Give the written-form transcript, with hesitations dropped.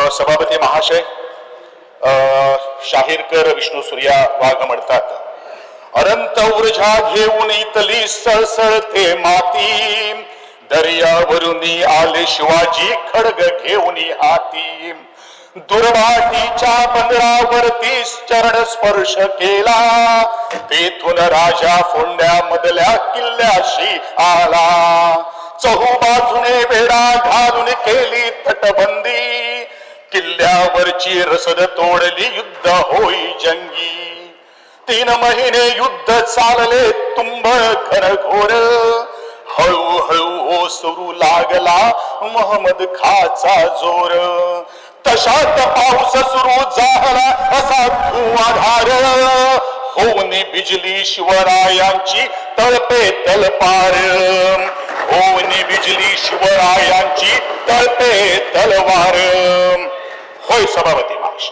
सभापती महाशय, शाहीरकर विष्णू सूर्या वाघ म्हणतात, अनंत ऊर्जा घेऊन इतली सळसळते माती, दर्यावरून आले शिवाजी खडग घेऊन हाती, दुर्वाटीच्या बंदरावरती चरण स्पर्श केला, तेथून राजा फोंड्यामधल्या किल्ल्याशी आला, चहूबाजूने वेढा घालून केली तटबंदी, किल्ल्यावरची रसद तोडली युद्ध होई जंगी, 3 महिने युद्ध चालले तुंबळ घनघोर, हळूहळू ओसरू लागला मोहम्मद खाचा जोर, तशात पाऊस सुरू झाला असा धुवाधार, होऊन बिजली शिवरायांची तळपे तलपार, होऊन बिजली शिवरायांची तळपे तलवार. होय सभापती महाशय.